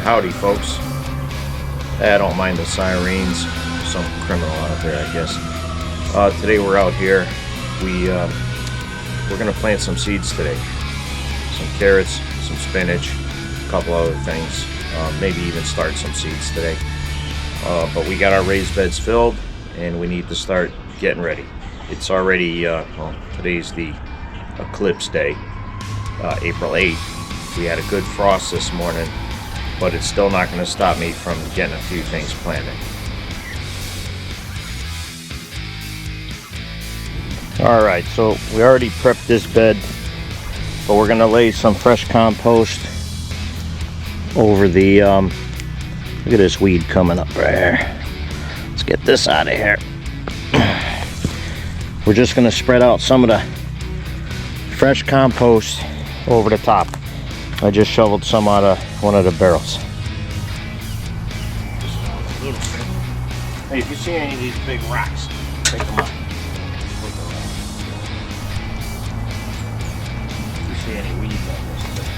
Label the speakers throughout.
Speaker 1: Howdy, folks. I don't mind the sirens. Some criminal out there, I guess. Today we're out here. We're gonna plant some seeds today. Some carrots, some spinach, a couple other things. Maybe even start some seeds today. But we got our raised beds filled, and we need to start getting ready. It's already well, today's the eclipse day, April 8th. We had a good frost this morning, but it's still not going to stop me from getting a few things planted. Alright, so we already prepped this bed, but we're going to lay some fresh compost over the, look at this weed coming up right here. Let's get this out of here. We're just going to spread out some of the fresh compost over the top. I just shoveled some out of one of the barrels. Hey, if you see any of these big rocks, take them out. If you see any weeds on this thing.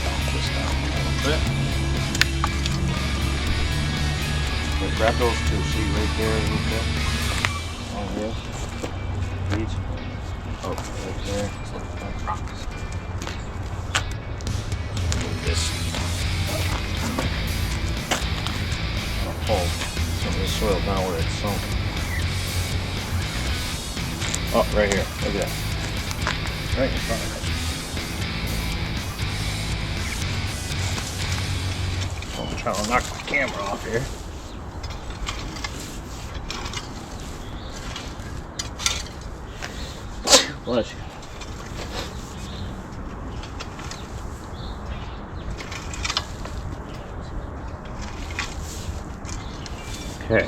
Speaker 1: Dump this down a little bit. Grab those two, see right there a little bit. Oh, yeah. Weeds. Oh, right there. It's like rocks. Move this. I'll pull some of the soil down where it's sunk. Oh, right here. Look at that. Right in front of us. I'm trying to knock my camera off here. Bless you. Okay.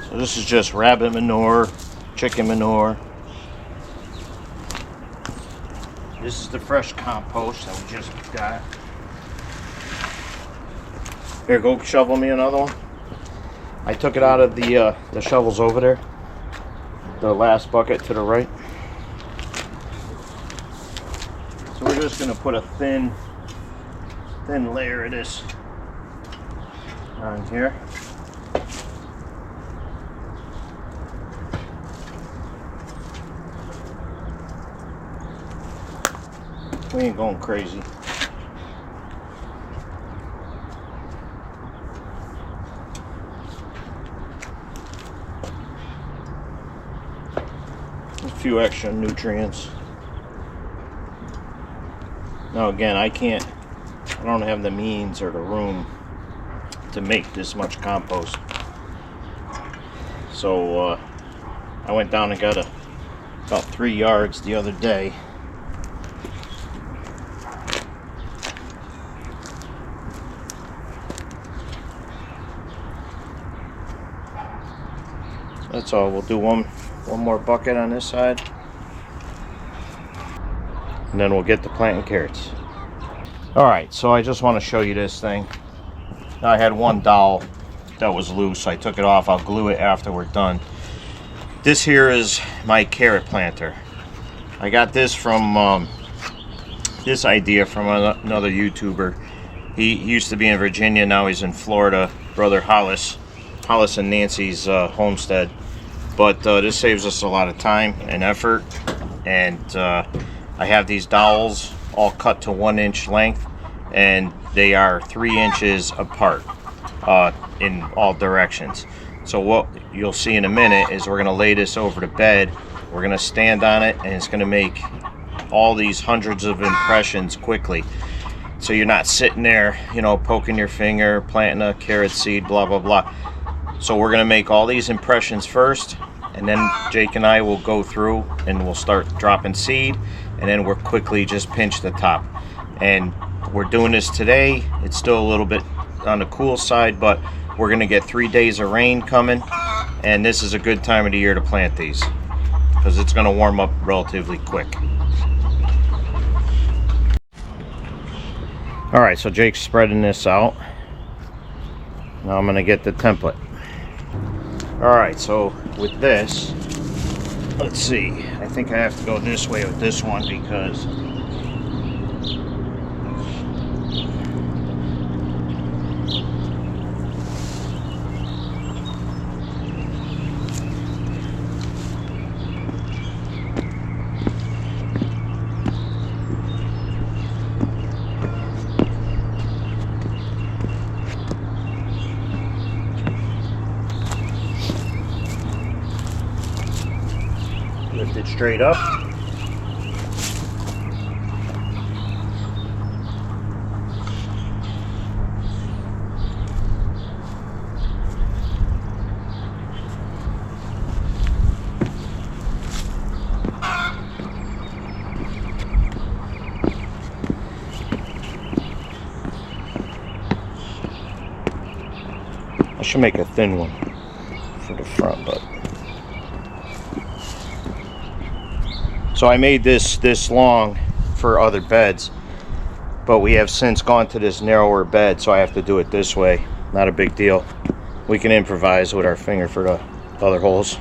Speaker 1: So this is just rabbit manure, chicken manure. This is the fresh compost that we just got. Here, go shovel me another one. I took it out of the shovels over there. The last bucket to the right. So we're just gonna put a thin layer of this on here. We ain't going crazy. A few extra nutrients. Now again, I don't have the means or the room to make this much compost. So I went down and got about 3 yards the other day. That's all. We'll do one more bucket on this side, and then we'll get to planting carrots. Alright, so I just want to show you this thing. Now I had one dowel that was loose. I took it off. I'll glue it after we're done. This here is my carrot planter. I got this from this idea from another YouTuber. He used to be in Virginia, now he's in Florida. Brother Hollis and Nancy's homestead. But this saves us a lot of time and effort. And I have these dowels all cut to 1 inch length, and they are 3 inches apart in all directions. So what you'll see in a minute is we're going to lay this over the bed. We're going to stand on it, and it's going to make all these hundreds of impressions quickly. So you're not sitting there, you know, poking your finger, planting a carrot seed, blah, blah, blah. So we're going to make all these impressions first, and then Jake and I will go through and we'll start dropping seed, and then we'll quickly just pinch the top. And we're doing this today. It's still a little bit on the cool side, but we're going to get 3 days of rain coming, and this is a good time of the year to plant these because it's going to warm up relatively quick. All right, so Jake's spreading this out. Now I'm gonna get the template. All right, so with this, let's see. I think I have to go this way with this one because lift it straight up. I should make a thin one for the front, but so I made this long for other beds, but we have since gone to this narrower bed, so I have to do it this way. Not a big deal. We can improvise with our finger for the other holes.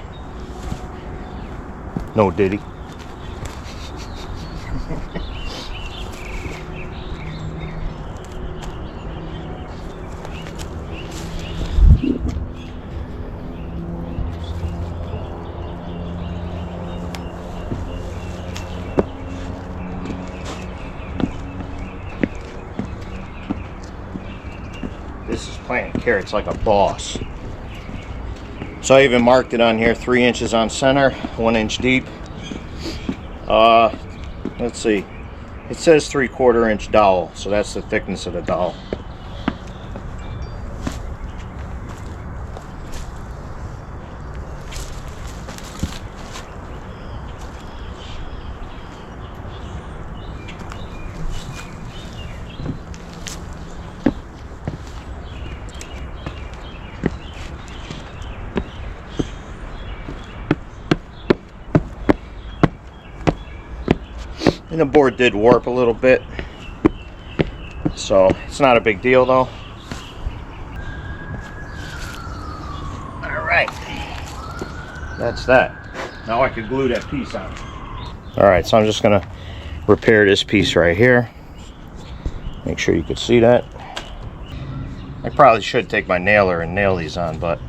Speaker 1: No diddy. This is planting carrots like a boss. So I even marked it on here, 3 inches on center, 1 inch deep. Let's see. It says 3/4 inch dowel, so that's the thickness of the dowel. And the board did warp a little bit, so it's not a big deal though. All right, that's that. Now I could glue that piece on. All right, so I'm just gonna repair this piece right here. Make sure you could see that. I probably should take my nailer and nail these on, but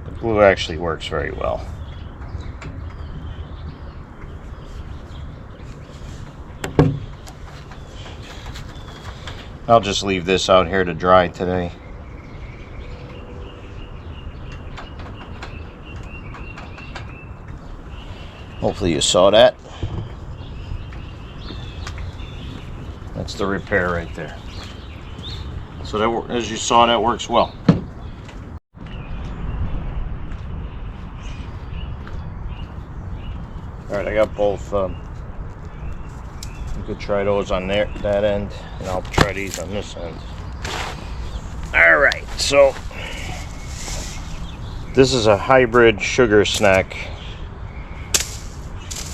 Speaker 1: the glue actually works very well. I'll just leave this out here to dry today. Hopefully you saw that. That's the repair right there. So that, as you saw, that works well. All right, I got both. You could try those on there, that end, and I'll try these on this end. All right, so this is a hybrid sugar snack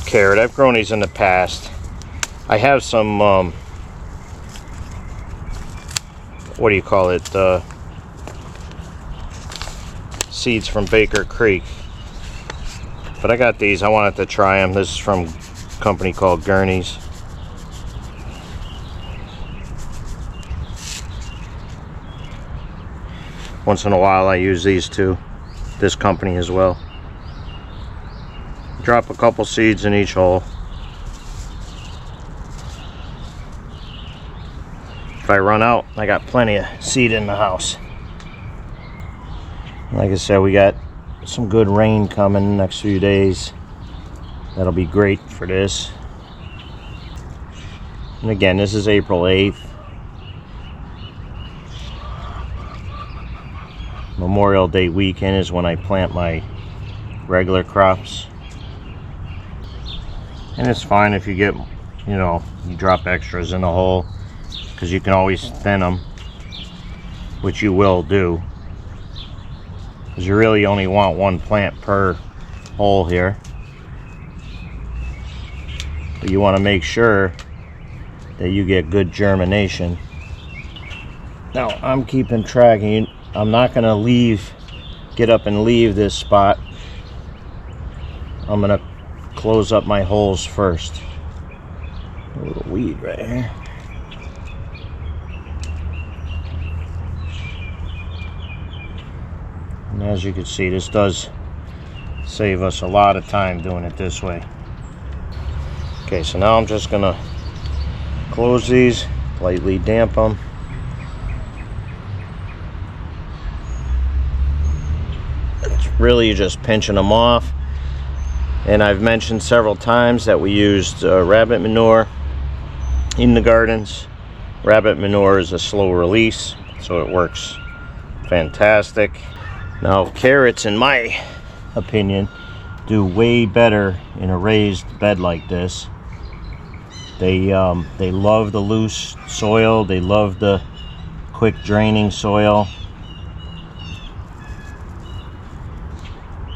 Speaker 1: carrot. I've grown these in the past. I have some, what do you call it, seeds from Baker Creek. But I got these, I wanted to try them. This is from a company called Gurney's. Once in a while I use these too, this company as well. Drop a couple seeds in each hole. If I run out, I got plenty of seed in the house. Like I said, we got some good rain coming the next few days. That'll be great for this. And again, this is April 8th. Memorial Day weekend is when I plant my regular crops. And it's fine if you get, you know, you drop extras in the hole, because you can always thin them, which you will do, because you really only want one plant per hole here. but you want to make sure that you get good germination. Now I'm keeping track. I'm not going to get up and leave this spot. I'm going to close up my holes first. A little weed right here. And as you can see, this does save us a lot of time doing it this way. Okay, so now I'm just gonna close these, lightly damp them. It's really just pinching them off. And I've mentioned several times that we used rabbit manure in the gardens. Rabbit manure is a slow release, so it works fantastic. Now carrots, in my opinion, do way better in a raised bed like this. They love the loose soil. They love the quick draining soil.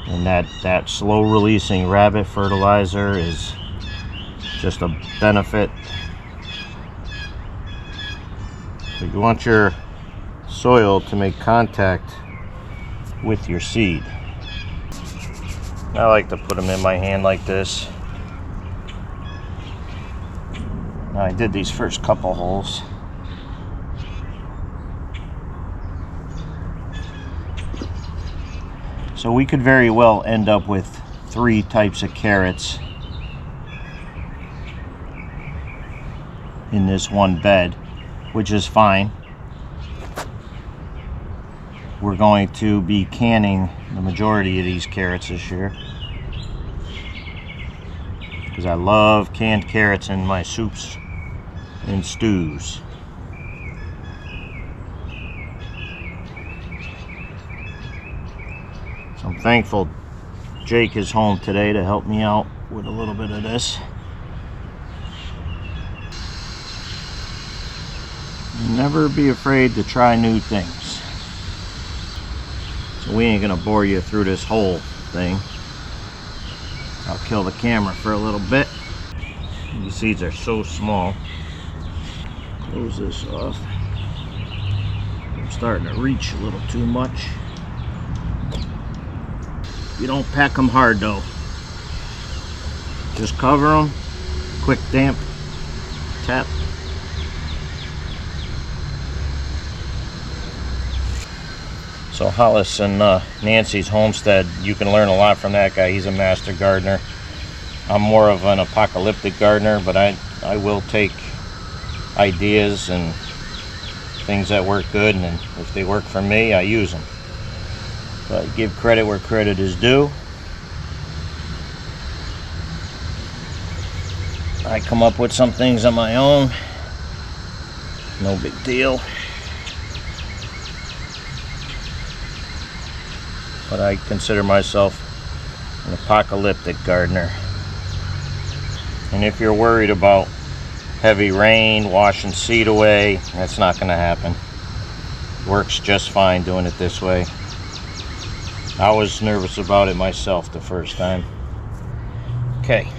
Speaker 1: And that slow releasing rabbit fertilizer is just a benefit. So you want your soil to make contact with your seed. I like to put them in my hand like this. Now I did these first couple holes. So we could very well end up with 3 types of carrots in this one bed, which is fine. We're going to be canning the majority of these carrots this year, because I love canned carrots in my soups and stews. So I'm thankful Jake is home today to help me out with a little bit of this. Never be afraid to try new things. So we ain't gonna bore you through this whole thing. I'll kill the camera for a little bit. These seeds are so small. Close this off. I'm starting to reach a little too much. You don't pack them hard though. Just cover them, quick damp, tap. So Hollis and Nancy's homestead, you can learn a lot from that guy. He's a master gardener. I'm more of an apocalyptic gardener, but I will take ideas and things that work good, and if they work for me, I use them. But give credit where credit is due. I come up with some things on my own. No big deal. But I consider myself an apocalyptic gardener. And if you're worried about heavy rain washing seed away, that's not going to happen. Works just fine doing it this way. I was nervous about it myself the first time. Okay,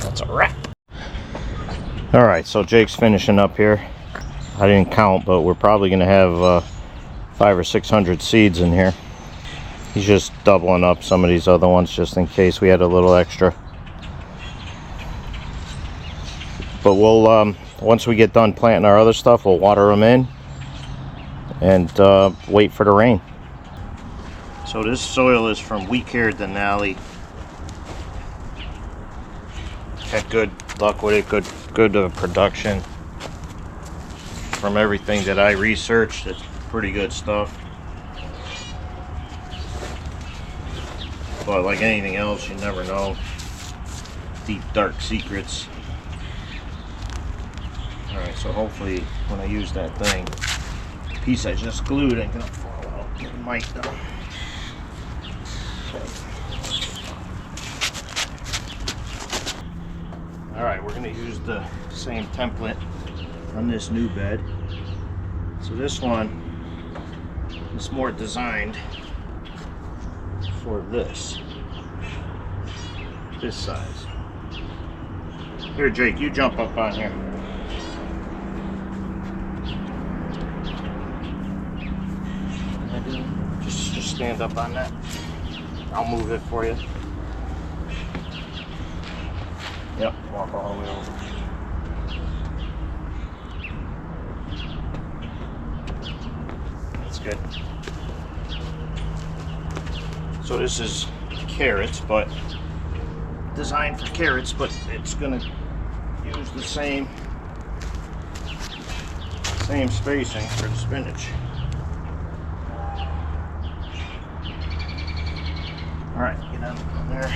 Speaker 1: that's a wrap. Alright, so Jake's finishing up here. I didn't count, but we're probably going to have 500 or 600 seeds in here. He's just doubling up some of these other ones just in case we had a little extra. But we'll, once we get done planting our other stuff, we'll water them in and wait for the rain. So this soil is from weak-haired Denali. Had good luck with it, good production. From everything that I researched, it's pretty good stuff. But like anything else, you never know. Deep, dark secrets. Alright, so hopefully when I use that thing, the piece I just glued ain't gonna fall out. It might though. Alright, we're gonna use the same template on this new bed. So this one is more designed for this size. Here, Jake, you jump up on here. Just stand up on that. I'll move it for you. Yep, walk all the way over. That's good. So this is carrots, but designed for carrots, but it's gonna use the same spacing for the spinach. All right, get out from there.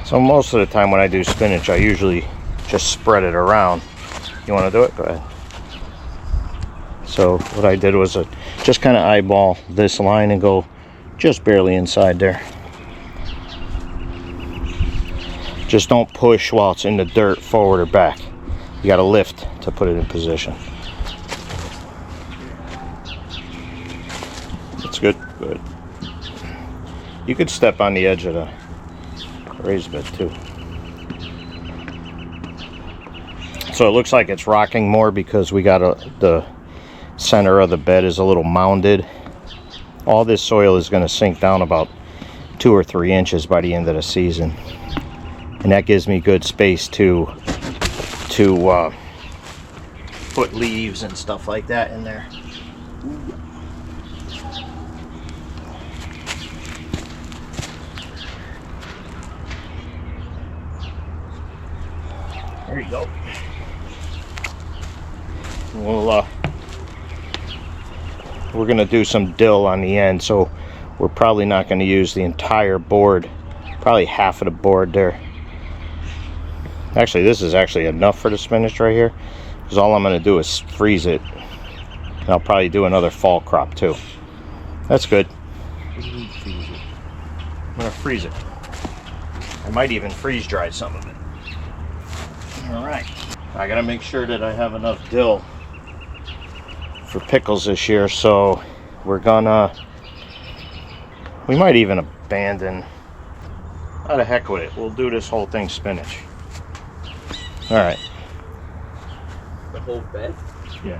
Speaker 1: So most of the time when I do spinach, I usually just spread it around. You want to do it? Go ahead. So what I did was just kind of eyeball this line and go just barely inside there. Just don't push while it's in the dirt forward or back. You got to lift to put it in position. That's good. Good. You could step on the edge of the raised bed too. So it looks like it's rocking more because we got the center of the bed is a little mounded. All this soil is going to sink down about 2 or 3 inches by the end of the season, and that gives me good space to put leaves and stuff like that in there. There you go. We're gonna do some dill on the end, so we're probably not going to use the entire board. Probably half of the board there. Actually, this is actually enough for the spinach right here, because all I'm going to do is freeze it, and I'll probably do another fall crop too. That's good. I'm going to freeze it. I might even freeze dry some of it. Alright, I gotta make sure that I have enough dill for pickles this year, so we might even abandon, how the heck with it, we'll do this whole thing spinach. Alright.
Speaker 2: The whole bed?
Speaker 1: Yeah.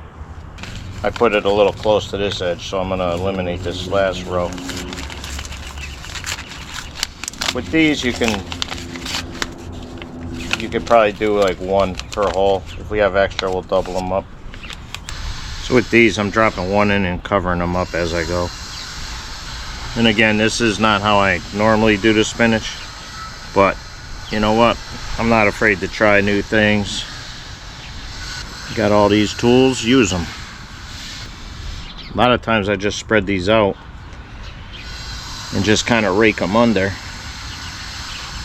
Speaker 1: I put it a little close to this edge, so I'm gonna eliminate this last row. With these you could probably do like 1 per hole. If we have extra, we'll double them up. So with these, I'm dropping 1 in and covering them up as I go. And again, this is not how I normally do the spinach, but you know what? I'm not afraid to try new things. Got all these tools, use them. A lot of times I just spread these out and just kind of rake them under,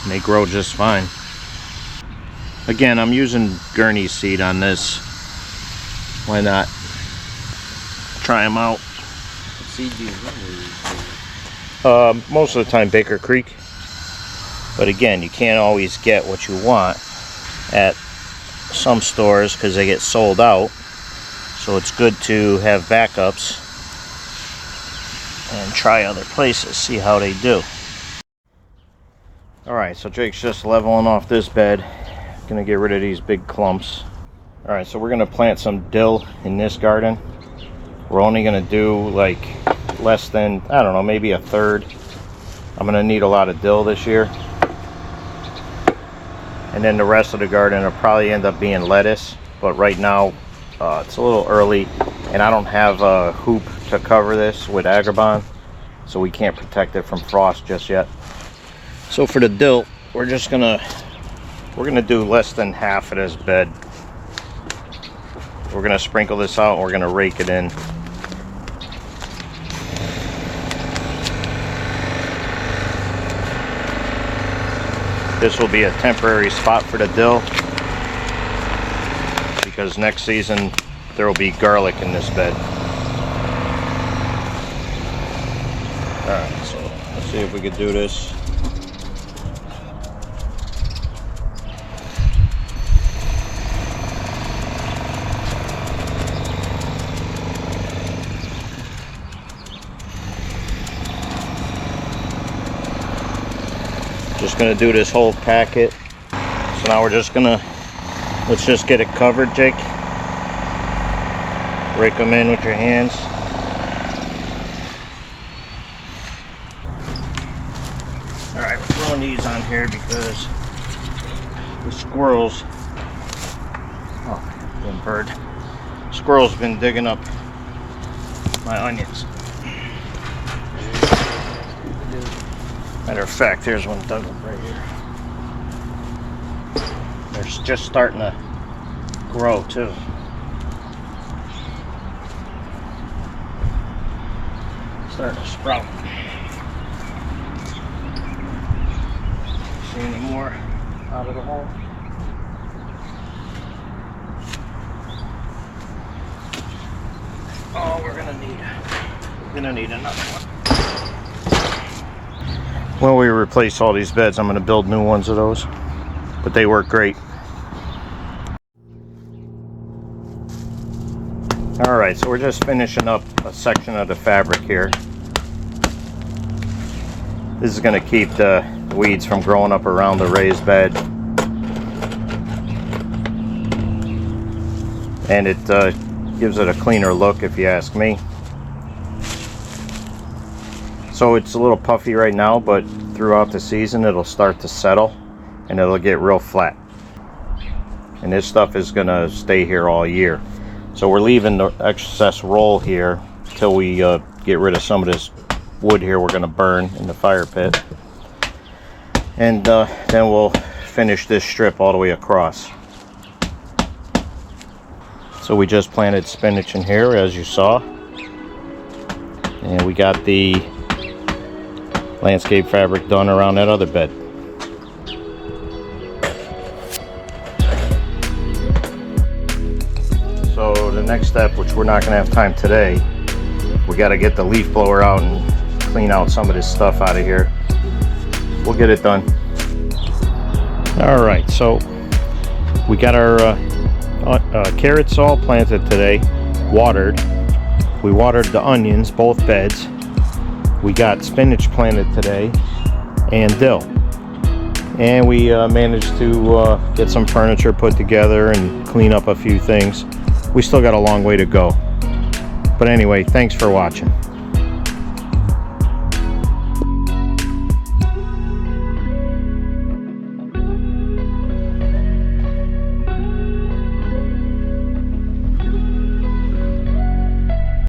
Speaker 1: and they grow just fine. Again, I'm using gurney seed on this. Why not? Try them out.
Speaker 2: What seed do you use?
Speaker 1: Most of the time Baker Creek. But again, you can't always get what you want at some stores because they get sold out. So it's good to have backups and try other places, see how they do. Alright, so Jake's just leveling off this bed. Gonna get rid of these big clumps. Alright, so we're gonna plant some dill in this garden. We're only gonna do like less than, I don't know, maybe a third. I'm gonna need a lot of dill this year. And then the rest of the garden will probably end up being lettuce. But right now, it's a little early and I don't have a hoop to cover this with Agribon. So we can't protect it from frost just yet. So for the dill, we're gonna do less than half of this bed. We're gonna sprinkle this out and we're gonna rake it in. This will be a temporary spot for the dill because next season there will be garlic in this bed. Alright, so let's see if we could do this. just gonna do this whole packet. So now we're just gonna, let's just get it covered, Jake. Rake them in with your hands. All right, we're throwing these on here because the squirrels, oh, little bird. Squirrels been digging up my onions. Matter of fact, here's one dug up right here. They're just starting to grow too. Starting to sprout. See any more out of the hole? Oh, we're gonna need another one. When we replace all these beds, I'm gonna build new ones of those, but they work great. All right, so we're just finishing up a section of the fabric here. This is gonna keep the weeds from growing up around the raised bed. And it gives it a cleaner look, if you ask me. So it's a little puffy right now, but throughout the season it'll start to settle and it'll get real flat. And this stuff is gonna stay here all year. So we're leaving the excess roll here till we get rid of some of this wood here we're gonna burn in the fire pit. And then we'll finish this strip all the way across. So we just planted spinach in here, as you saw. And we got the landscape fabric done around that other bed. So the next step, which we're not going to have time today, we got to get the leaf blower out and clean out some of this stuff out of here. We'll get it done. All right, so we got our carrots all planted today, watered. We watered the onions, both beds. We got spinach planted today and dill. And we managed to get some furniture put together and clean up a few things. We still got a long way to go. But anyway, thanks for watching.